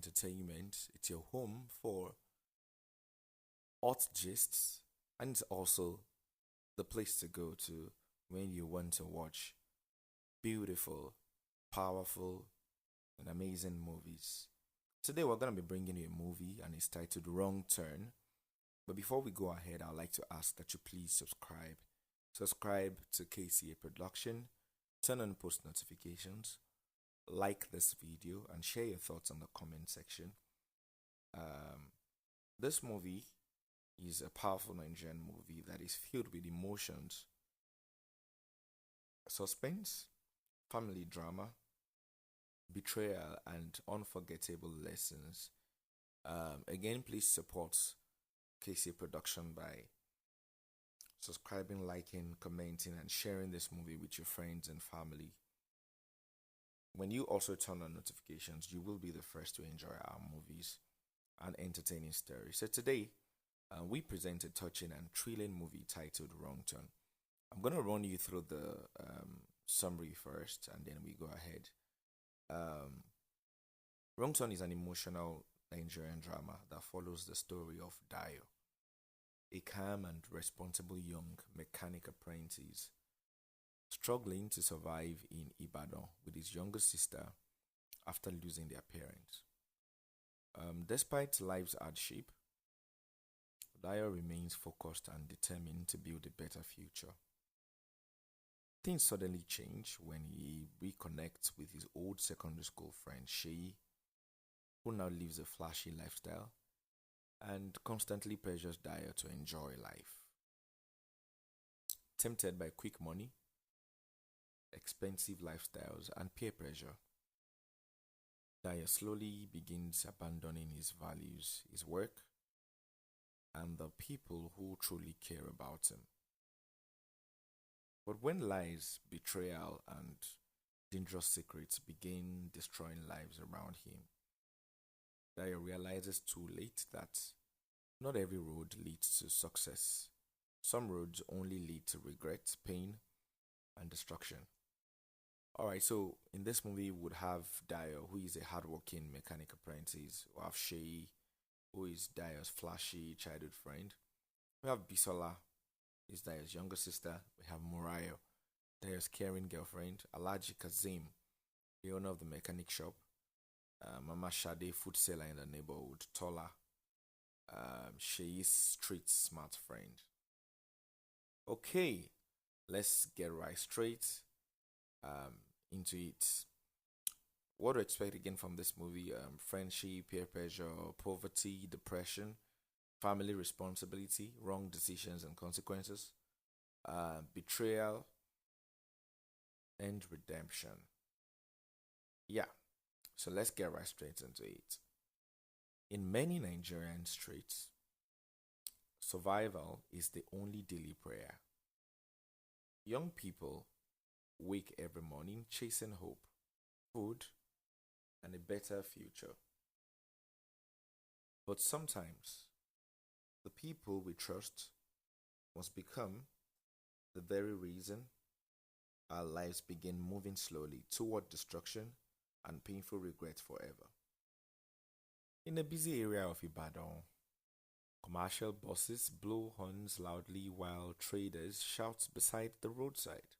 entertainment. It's your home for hot gists, and it's also the place to go to when you want to watch beautiful, powerful, and amazing movies. Today, we're going to be bringing you a movie, and it's titled Wrong Turn. But before we go ahead, I'd like to ask that you please subscribe. Subscribe to KCA Production, turn on post notifications, like this video, and share your thoughts in the comment section. Um, this movie is a powerful Nigerian movie that is filled with emotions, suspense, family drama, betrayal, and unforgettable lessons. Again, please support KC Production by subscribing, liking, commenting, and sharing this movie with your friends and family. When you also turn on notifications, you will be the first to enjoy our movies and entertaining stories. So today, we present a touching and thrilling movie titled Wrong Turn. I'm going to run you through the summary first, and then we go ahead. Wrong Turn is an emotional Nigerian drama that follows the story of Dio, a calm and responsible young mechanic apprentice struggling to survive in Ibadan with his younger sister after losing their parents. Despite life's hardship, Dio remains focused and determined to build a better future. Things suddenly change when he reconnects with his old secondary school friend Sheyi, who now lives a flashy lifestyle and constantly pressures Dio to enjoy life. Tempted by quick money, expensive lifestyles, and peer pressure, Dio slowly begins abandoning his values, his work, and the people who truly care about him. But when lies, betrayal, and dangerous secrets begin destroying lives around him, Dio realizes too late that not every road leads to success. Some roads only lead to regret, pain, and destruction. Alright, so in this movie, we would have Dio, who is a hardworking mechanic apprentice. We have Sheyi, who is Dio's flashy childhood friend. We have Bisola, who is Dio's younger sister. We have Murayo, Dio's caring girlfriend. Alaji Kazim, the owner of the mechanic shop. Mama Shade, food seller in the neighborhood. Tola, Sheyi's street smart friend. Okay, let's get right straight into it. What to expect again from this movie? Friendship, peer pressure, poverty, depression, family responsibility, wrong decisions and consequences, betrayal, and redemption. Yeah, so let's get right straight into it. In many Nigerian streets, survival is the only daily prayer. Young people wake every morning chasing hope, food, and a better future. But sometimes, the people we trust must become the very reason our lives begin moving slowly toward destruction and painful regret forever. In a busy area of Ibadan, commercial buses blow horns loudly while traders shout beside the roadside.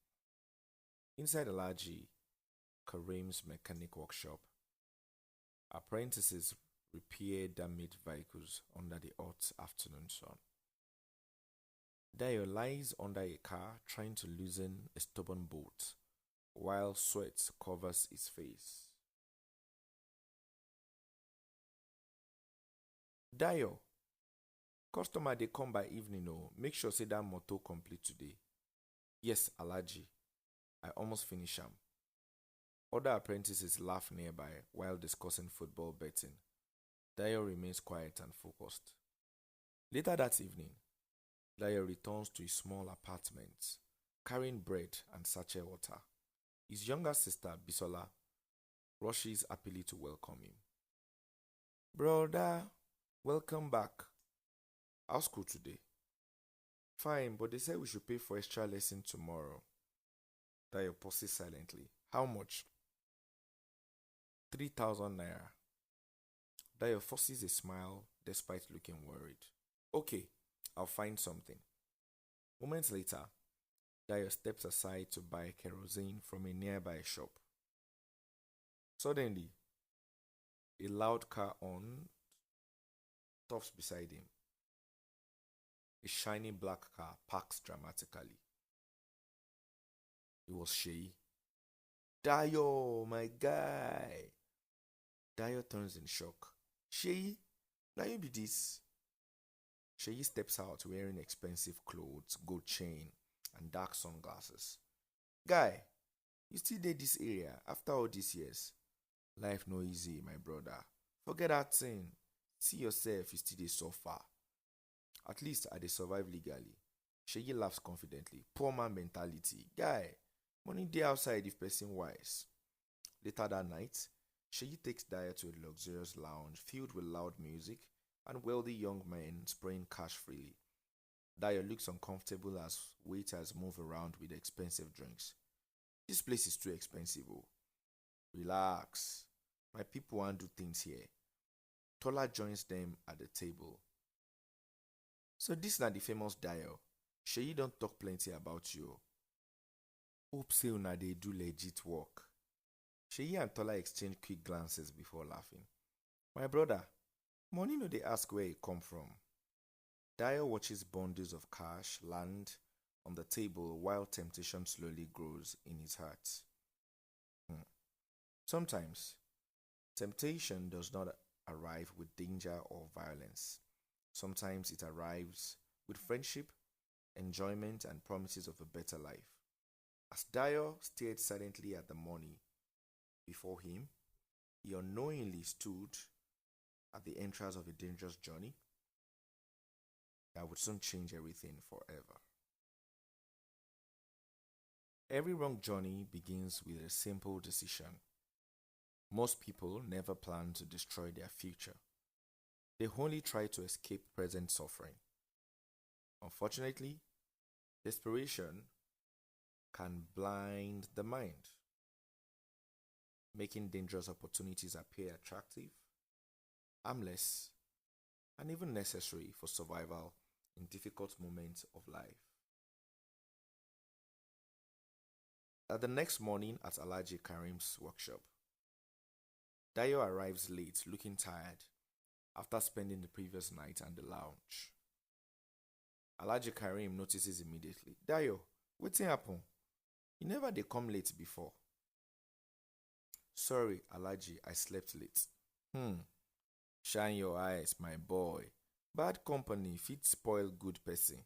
Inside Alaji Karim's mechanic workshop, apprentices repair damaged vehicles under the hot afternoon sun. Dio lies under a car trying to loosen a stubborn bolt while sweat covers his face. Dio, customer dey come by evening o, make sure say that motor complete today. Yes, Alaji, I almost finish am. Other apprentices laugh nearby while discussing football betting. Dio remains quiet and focused. Later that evening, Dio returns to his small apartment, carrying bread and sachet water. His younger sister, Bisola, rushes happily to welcome him. Brother, welcome back. How's school today? Fine, but they said we should pay for extra lesson tomorrow. Dio pauses silently. How much? 3,000 naira. Dio forces a smile despite looking worried. Okay, I'll find something. Moments later, Dio steps aside to buy kerosene from a nearby shop. Suddenly, a loud car horn stops beside him. A shiny black car parks dramatically. It was Shay. Dio, my guy. Dio turns in shock. Shay, now you be this. Shay steps out wearing expensive clothes, gold chain, and dark sunglasses. Guy, you still did this area after all these years? Life no easy, my brother. Forget that thing. See yourself, you still dey suffer. At least I dey survive legally. Sheyi laughs confidently. Poor man mentality. Guy, money dey outside if person wise. Later that night, Sheyi takes Daya to a luxurious lounge filled with loud music and wealthy young men spraying cash freely. Daya looks uncomfortable as waiters move around with expensive drinks. This place is too expensive. Oh. Relax. My people want do things here. Tola joins them at the table. So this na the famous Dio. Sheyi don't talk plenty about you. Hope say una dey do legit work. Sheyi and Tola exchange quick glances before laughing. My brother, money no dey ask where it come from. Dio watches bundles of cash land on the table while temptation slowly grows in his heart. Sometimes, temptation does not arrive with danger or violence. Sometimes it arrives with friendship, enjoyment, and promises of a better life. As Dio stared silently at the money before him, he unknowingly stood at the entrance of a dangerous journey that would soon change everything forever. Every wrong journey begins with a simple decision. Most people never plan to destroy their future. They only try to escape present suffering. Unfortunately, desperation can blind the mind, making dangerous opportunities appear attractive, harmless, and even necessary for survival in difficult moments of life. The next morning at Alaji Karim's workshop, Dayo arrives late, looking tired, after spending the previous night at the lounge. Alaji Karim notices immediately. Dayo, wetin happen? You never dey come late before. Sorry, Alaji, I slept late. Shine your eyes, my boy. Bad company fit spoil good person.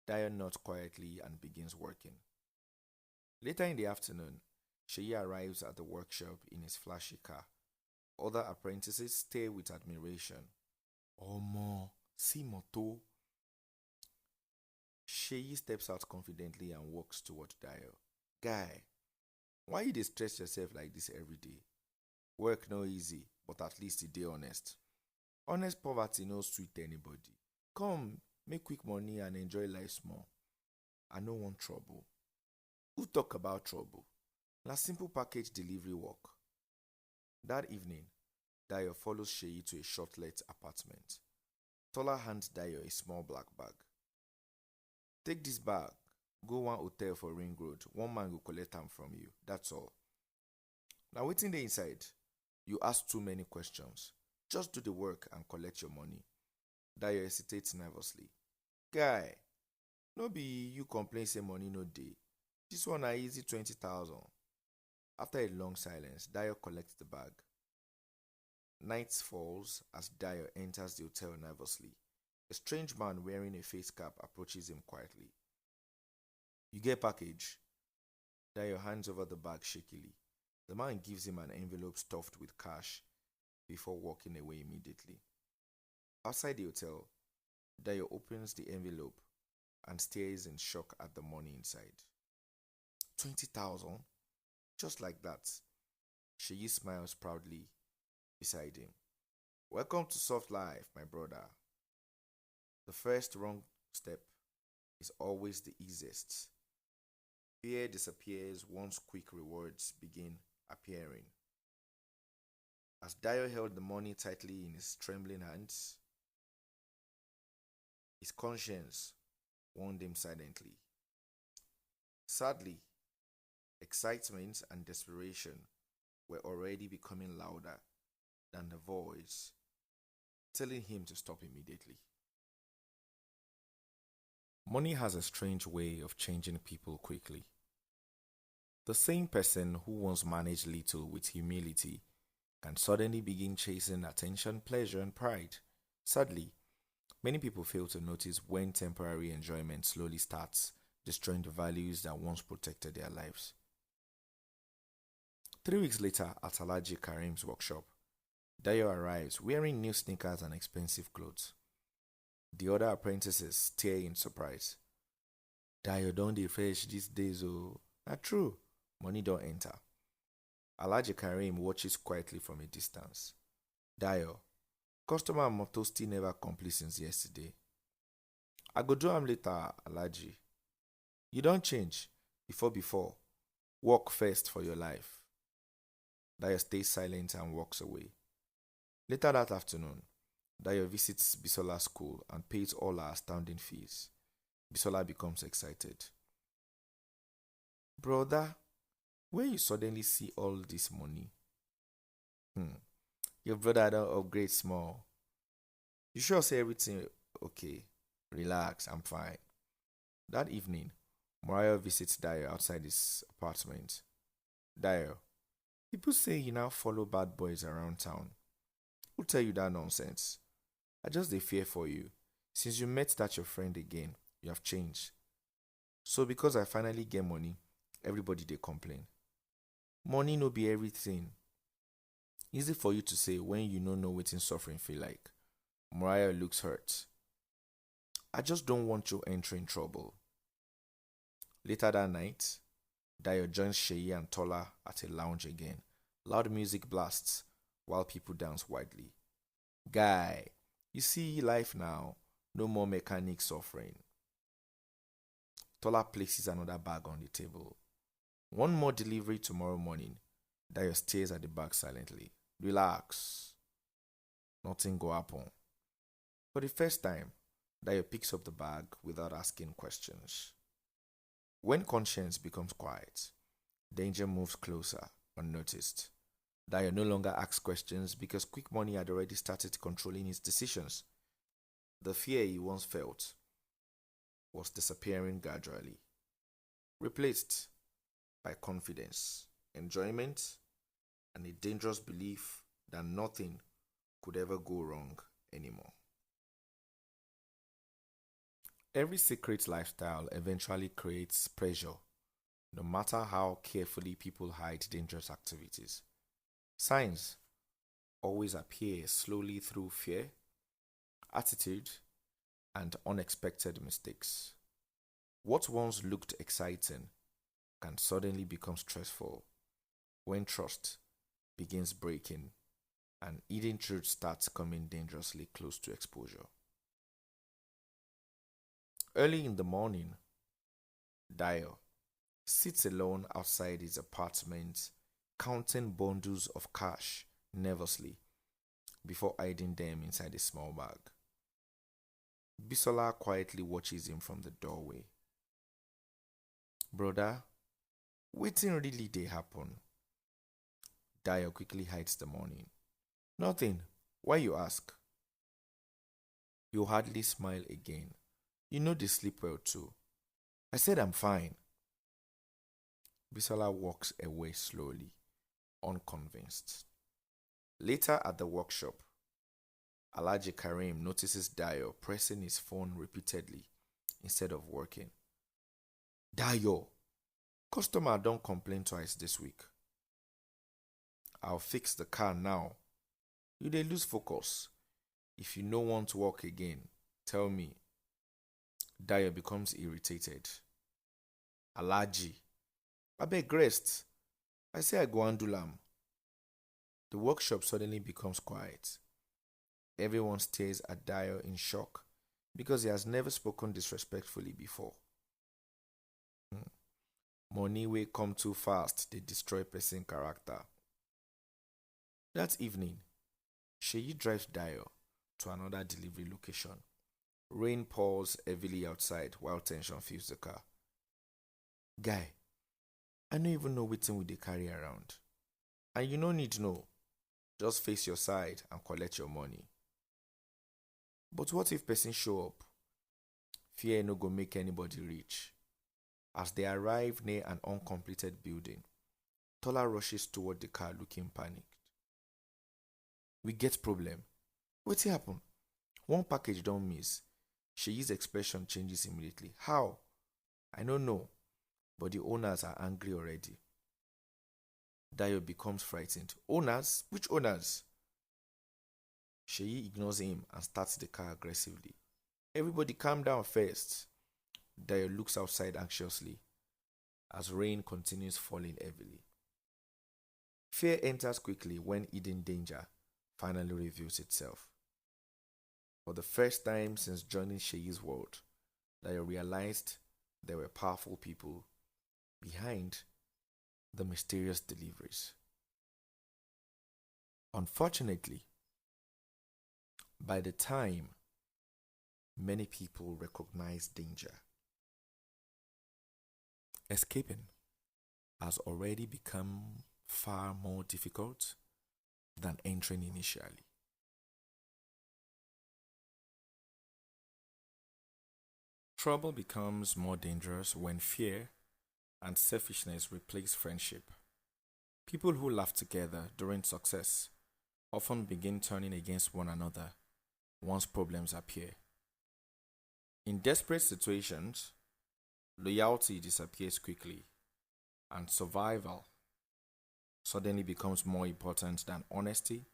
Dayo nods quietly and begins working. Later in the afternoon, Sheyi arrives at the workshop in his flashy car. Other apprentices stare with admiration. Omo, see moto. Sheyi steps out confidently and walks toward Dayo. Guy, why you dey stress yourself like this every day? Work no easy, but at least you dey honest. Honest poverty no sweet anybody. Come, make quick money and enjoy life small. I no want trouble. Who talk about trouble? Na simple package delivery work. That evening, Dayo follows Sheyi to a short-let apartment. Tola hands Dayo a small black bag. Take this bag, go one hotel for Ring Road. One man will collect am from you. That's all. Now wetin dey inside? You ask too many questions. Just do the work and collect your money. Dayo hesitates nervously. Guy, no be you complain say money no dey. This one na easy 20,000. After a long silence, Dayo collects the bag. Night falls as Dayo enters the hotel nervously. A strange man wearing a face cap approaches him quietly. You get package? Dayo hands over the bag shakily. The man gives him an envelope stuffed with cash before walking away immediately. Outside the hotel, Dayo opens the envelope and stares in shock at the money inside. 20,000? Just like that. Sheyi smiles proudly beside him. Welcome to soft life, my brother. The first wrong step is always the easiest. Fear disappears once quick rewards begin appearing. As Dio held the money tightly in his trembling hands, his conscience warned him silently. Sadly, excitement and desperation were already becoming louder than the voice telling him to stop immediately. Money has a strange way of changing people quickly. The same person who once managed little with humility can suddenly begin chasing attention, pleasure, and pride. Sadly, many people fail to notice when temporary enjoyment slowly starts destroying the values that once protected their lives. 3 weeks later, at Alaji Karim's workshop, Dayo arrives wearing new sneakers and expensive clothes. The other apprentices stare in surprise. Dayo don dey fresh these days oh. Na true, money don't enter. Alaji Karim watches quietly from a distance. Dayo, customer motto still never complete since yesterday. I go do am later, Alaji. You don't change. Before. Work first for your life. Dayo stays silent and walks away. Later that afternoon, Dayo visits Bisola's school and pays all her astounding fees. Bisola becomes excited. Brother, where you suddenly see all this money? Your brother don't upgrade small. You sure say everything okay? Relax, I'm fine. That evening, Mariah visits Dayo outside his apartment. Dayo, people say you now follow bad boys around town. Who tell you that nonsense? I just dey fear for you. Since you met that your friend again, you have changed. So because I finally get money, everybody dey complain. Money no be everything. Easy for you to say when you no know wetin suffering feel like. Mariah looks hurt. I just don't want you entering trouble. Later that night, Dayo joins Sheyi and Tola at a lounge again. Loud music blasts while people dance widely. Guy, you see life now. No more mechanic suffering. Tola places another bag on the table. One more delivery tomorrow morning. Dayo stares at the bag silently. Relax. Nothing go happen. For the first time, Dayo picks up the bag without asking questions. When conscience becomes quiet, danger moves closer, unnoticed. Dayo no longer asks questions because quick money had already started controlling his decisions. The fear he once felt was disappearing gradually, replaced by confidence, enjoyment, and a dangerous belief that nothing could ever go wrong anymore. Every secret lifestyle eventually creates pressure, no matter how carefully people hide dangerous activities. Signs always appear slowly through fear, attitude, and unexpected mistakes. What once looked exciting can suddenly become stressful when trust begins breaking and hidden truth starts coming dangerously close to exposure. Early in the morning, Dio sits alone outside his apartment, counting bundles of cash nervously before hiding them inside a small bag. Bisola quietly watches him from the doorway. Brother, wetin really dey happen? Dio quickly hides the money. Nothing. Why you ask? You hardly smile again. You know they sleep well too. I said I'm fine. Bisola walks away slowly, unconvinced. Later at the workshop, Alaji Karim notices Dayo pressing his phone repeatedly instead of working. Dayo, customer don't complain twice this week. I'll fix the car now. You dey lose focus. If you no want to work again, tell me. Dayo becomes irritated. Alaji, abeg rest. I say I go handle am. The workshop suddenly becomes quiet. Everyone stares at Dayo in shock because he has never spoken disrespectfully before. Money wey come too fast, they destroy person character. That evening, Sheyi drives Dio to another delivery location. Rain pours heavily outside while tension fills the car. Guy, I don't even know wetin we dey carry around. And you no need to know. Just face your side and collect your money. But what if person show up? Fear no go make anybody rich. As they arrive near an uncompleted building, Tola rushes toward the car looking panicked. We get problem. Wetin happen? One package don miss. Sheyi's expression changes immediately. How? I no know, but the owners are angry already. Dayo becomes frightened. Owners? Which owners? Sheyi ignores him and starts the car aggressively. Everybody calm down first. Dayo looks outside anxiously as rain continues falling heavily. Fear enters quickly when hidden danger finally reveals itself. For the first time since joining Sheyi's world, Dayo realized there were powerful people behind the mysterious deliveries. Unfortunately, by the time many people recognize danger, escaping has already become far more difficult than entering initially. Trouble becomes more dangerous when fear and selfishness replace friendship. People who laugh together during success often begin turning against one another once problems appear. In desperate situations, loyalty disappears quickly, and survival suddenly becomes more important than honesty,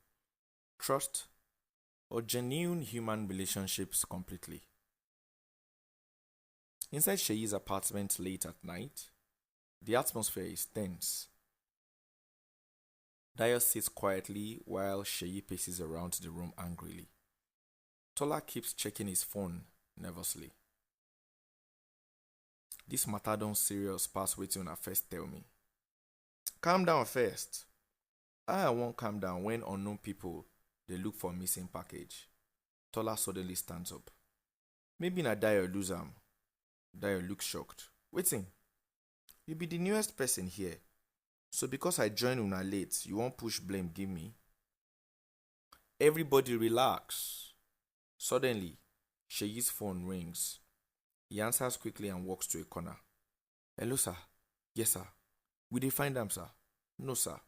trust, or genuine human relationships completely. Inside Sheyi's apartment late at night, the atmosphere is tense. Dio sits quietly while Sheyi paces around the room angrily. Tola keeps checking his phone nervously. This matter don serious pass wetin una first tell me. Calm down first. I won't calm down when unknown people dey look for missing package. Tola suddenly stands up. Maybe na Dio lose am. Dio looks shocked. Wetin? You be the newest person here. So because I join una late, you won't push blame give me? Everybody relax. Suddenly, Sheyi's phone rings. He answers quickly and walks to a corner. Hello, sir. Yes, sir. We dey find am, sir. No, sir.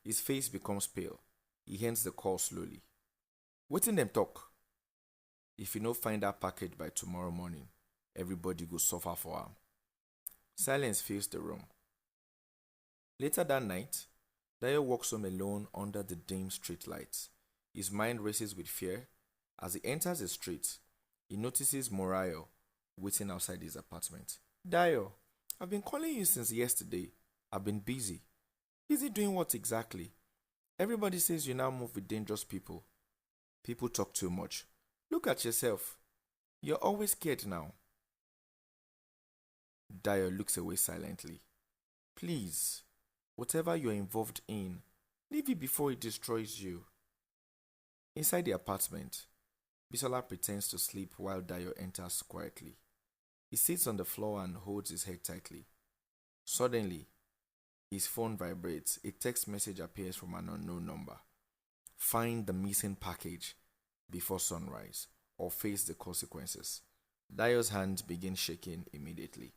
His face becomes pale. He ends the call slowly. Wetin dem talk? If you no find that package by tomorrow morning, everybody go suffer for am. Silence fills the room. Later that night, Dio walks home alone under the dim street lights. His mind races with fear. As he enters the street, he notices Morayo waiting outside his apartment. Dio, I've been calling you since yesterday. I've been busy. Busy doing what exactly? Everybody says you now move with dangerous people. People talk too much. Look at yourself. You're always scared now. Dio looks away silently. Please, whatever you're involved in, leave it before it destroys you. Inside the apartment, Bisola pretends to sleep while Dio enters quietly. He sits on the floor and holds his head tightly. Suddenly, his phone vibrates. A text message appears from an unknown number. Find the missing package before sunrise or face the consequences. Dio's hands begin shaking immediately.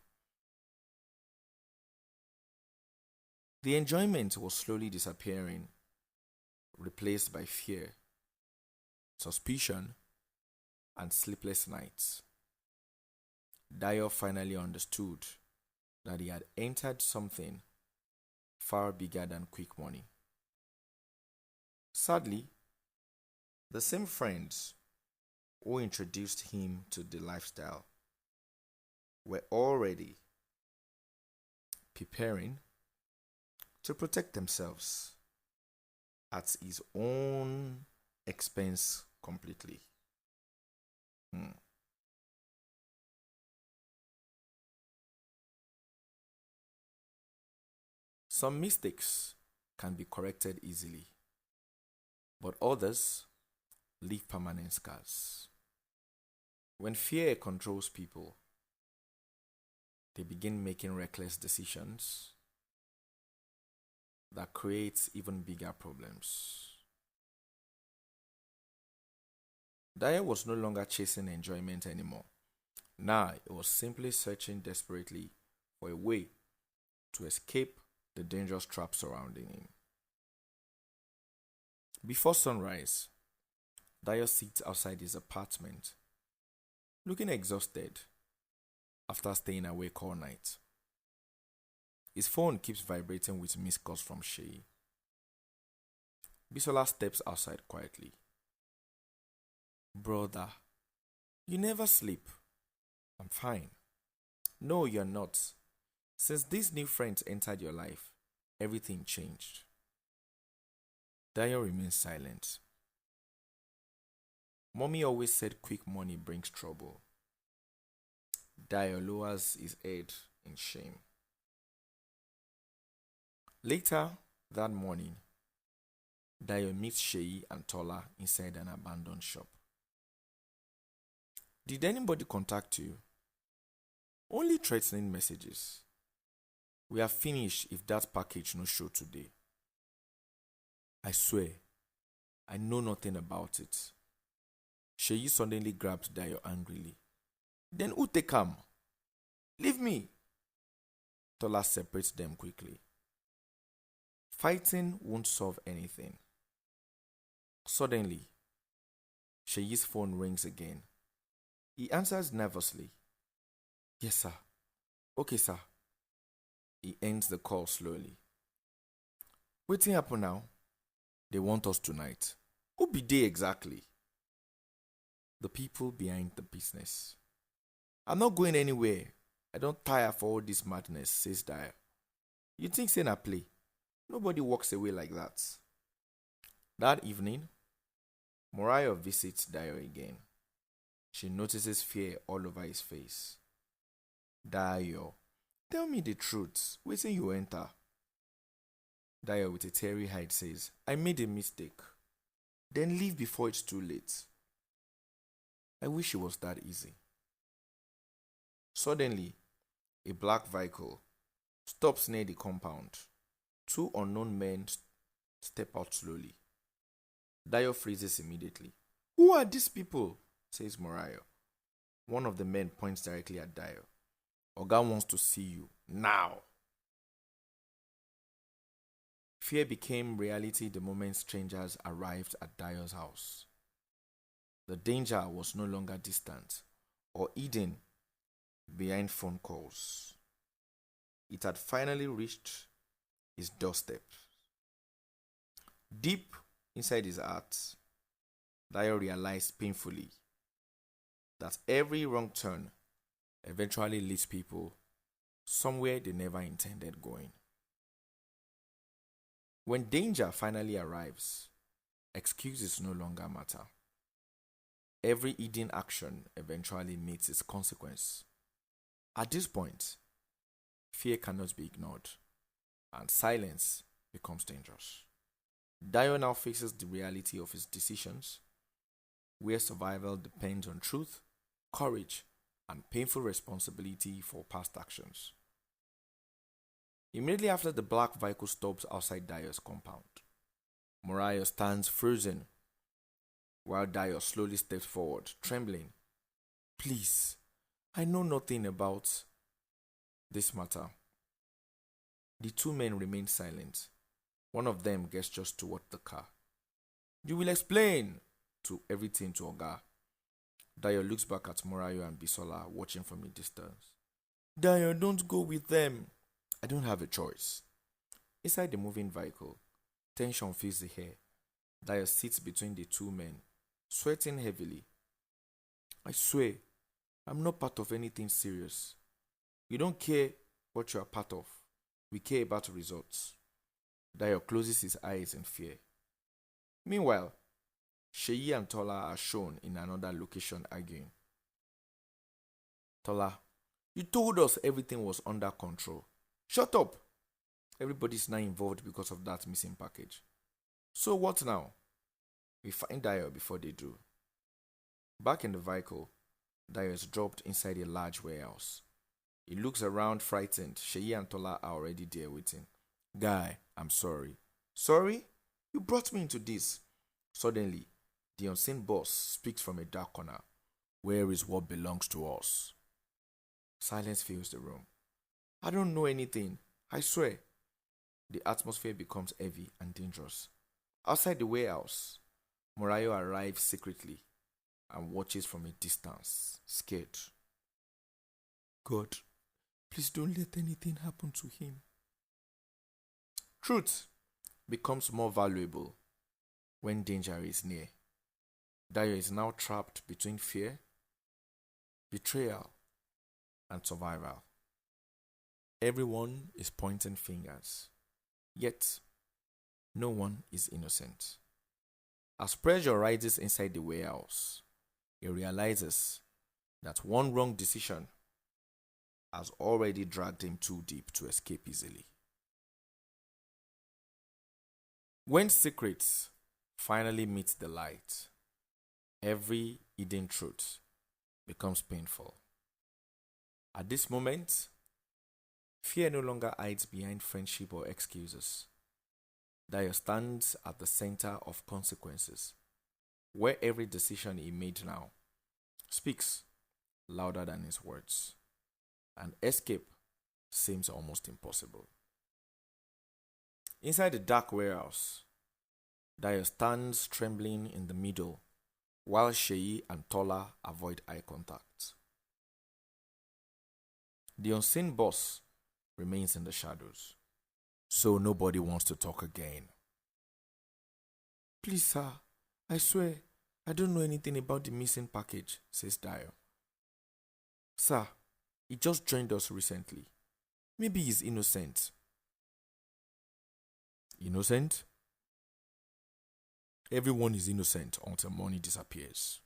The enjoyment was slowly disappearing, replaced by fear, suspicion, and sleepless nights. Dio finally understood that he had entered something far bigger than quick money. Sadly, the same friends who introduced him to the lifestyle were already preparing to protect themselves at his own expense completely. Some mistakes can be corrected easily, but others leave permanent scars. When fear controls people, they begin making reckless decisions that create even bigger problems. Dyer was no longer chasing enjoyment anymore. Now he was simply searching desperately for a way to escape the dangerous trap surrounding him. Before sunrise, Dyer sits outside his apartment, looking exhausted after staying awake all night. His phone keeps vibrating with missed calls from Shay. Bisola steps outside quietly. Brother, you never sleep. I'm fine. No, you're not. Since these new friends entered your life, everything changed. Dyer remains silent. Mommy always said quick money brings trouble. Dyer lowers his head in shame. Later that morning, Dyer meets Shay and Tola inside an abandoned shop. Did anybody contact you? Only threatening messages. We are finished if that package no show today. I swear, I know nothing about it. Shay suddenly grabbed Dyer angrily. Then who take him? Leave me. Tola separates them quickly. Fighting won't solve anything. Suddenly, Shay's phone rings again. He answers nervously. Yes, sir. Okay, sir. He ends the call slowly. Wetin happen now? They want us tonight. Who be they exactly? The people behind the business. I'm not going anywhere. I don't tire for all this madness, says Dyer. You think say na play? Nobody walks away like that. That evening, Moriah visits Dyer again. She notices fear all over his face. Dyer, tell me the truth. Wetin you enter? Dyer with a teary hide says, I made a mistake. Then leave before it's too late. I wish it was that easy. Suddenly, a black vehicle stops near the compound. Two unknown men step out slowly. Dyer freezes immediately. Who are these people? Says Moriah. One of the men points directly at Dyer. Oga wants to see you now. Fear became reality the moment strangers arrived at Dyer's house. The danger was no longer distant or hidden behind phone calls. It had finally reached his doorstep. Deep inside his heart, Dyer realized painfully that every wrong turn eventually leads people somewhere they never intended going. When danger finally arrives, excuses no longer matter. Every hidden action eventually meets its consequence. At this point, fear cannot be ignored, and silence becomes dangerous. Dyer now faces the reality of his decisions, where survival depends on truth, courage, and painful responsibility for past actions. Immediately after the black vehicle stops outside Dyer's compound, Moriah stands frozen while Dyer slowly steps forward, trembling. Please, I know nothing about this matter. The two men remain silent. One of them gestures toward the car. You will explain to everything to Oga. Dyer looks back at Moriah and Bisola watching from a distance. Dyer, don't go with them. I don't have a choice. Inside the moving vehicle, tension fills the air. Dyer sits between the two men, sweating heavily. I swear, I'm not part of anything serious. We don't care what you are part of. We care about results. Dyer closes his eyes in fear. Meanwhile, Shay and Tola are shown in another location arguing. Tola, you told us everything was under control. Shut up! Everybody's now involved because of that missing package. So what now? We find Dio before they do. Back in the vehicle, Dio is dropped inside a large warehouse. He looks around frightened. Sheyi and Tola are already there waiting. Guy, I'm sorry. Sorry? You brought me into this. Suddenly, the unseen boss speaks from a dark corner. Where is what belongs to us? Silence fills the room. I don't know anything. I swear. The atmosphere becomes heavy and dangerous. Outside the warehouse, Morayo arrives secretly and watches from a distance, scared. God, please don't let anything happen to him. Truth becomes more valuable when danger is near. Dio is now trapped between fear, betrayal, and survival. Everyone is pointing fingers, yet no one is innocent. As pressure rises inside the warehouse, he realizes that one wrong decision has already dragged him too deep to escape easily. When secrets finally meet the light, every hidden truth becomes painful. At this moment, fear no longer hides behind friendship or excuses. Dio stands at the center of consequences, where every decision he made now speaks louder than his words, and escape seems almost impossible. Inside the dark warehouse, Dio stands trembling in the middle, while Sheyi and Tola avoid eye contact. The unseen boss remains in the shadows, so nobody wants to talk again. Please, sir, I swear, I don't know anything about the missing package, says Dio. Sir, he just joined us recently. Maybe he's innocent. Innocent? Everyone is innocent until money disappears.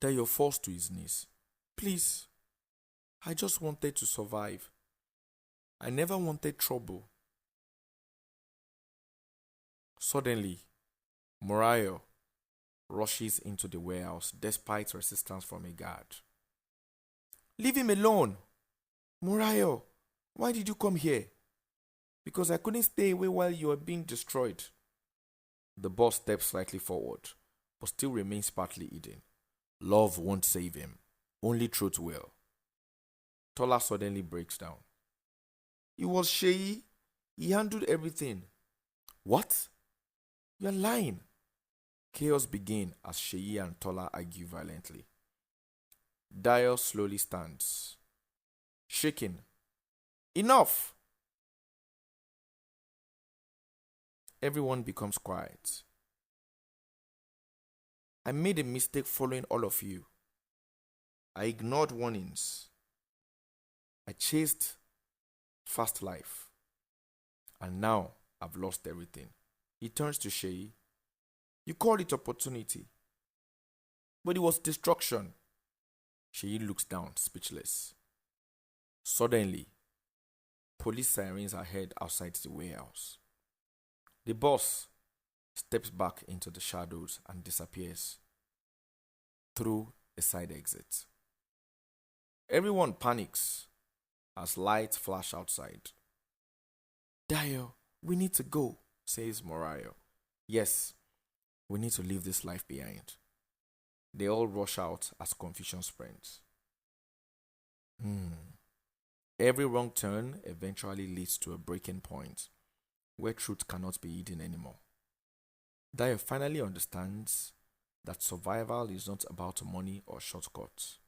Dio falls to his knees. Please, I just wanted to survive. I never wanted trouble. Suddenly, Morayo rushes into the warehouse despite resistance from a guard. Leave him alone! Morayo, why did you come here? Because I couldn't stay away while you were being destroyed. The boss steps slightly forward, but still remains partly hidden. Love won't save him. Only truth will. Tola suddenly breaks down. It was Sheyi. He handled everything. What? You're lying. Chaos begins as Sheyi and Tola argue violently. Dio slowly stands, shaking. Enough! Everyone becomes quiet. I made a mistake following all of you. I ignored warnings. I chased fast life. And now I've lost everything. He turns to Sheyi. You call it opportunity, but it was destruction. Sheyi looks down, speechless. Suddenly, police sirens are heard outside the warehouse. The boss steps back into the shadows and disappears through a side exit. Everyone panics as lights flash outside. Dio, we need to go, says Morayo. Yes, we need to leave this life behind. They all rush out as confusion spreads. Every wrong turn eventually leads to a breaking point where truth cannot be hidden anymore. Dio finally understands that survival is not about money or shortcuts,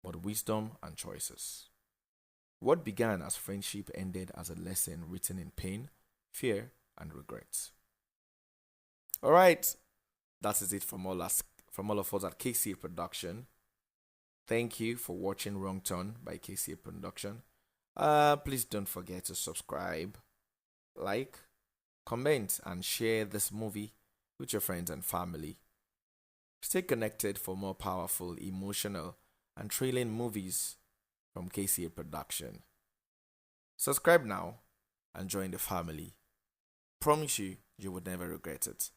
but wisdom and choices. What began as friendship ended as a lesson written in pain, fear, and regret. Alright, that is it from all of us at KCA Production. Thank you for watching Wrong Turn by KCA Production. Please don't forget to subscribe, like, comment, and share this movie with your friends and family. Stay connected for more powerful, emotional, and thrilling movies from KCA Production. Subscribe now and join the family. Promise you, you would never regret it.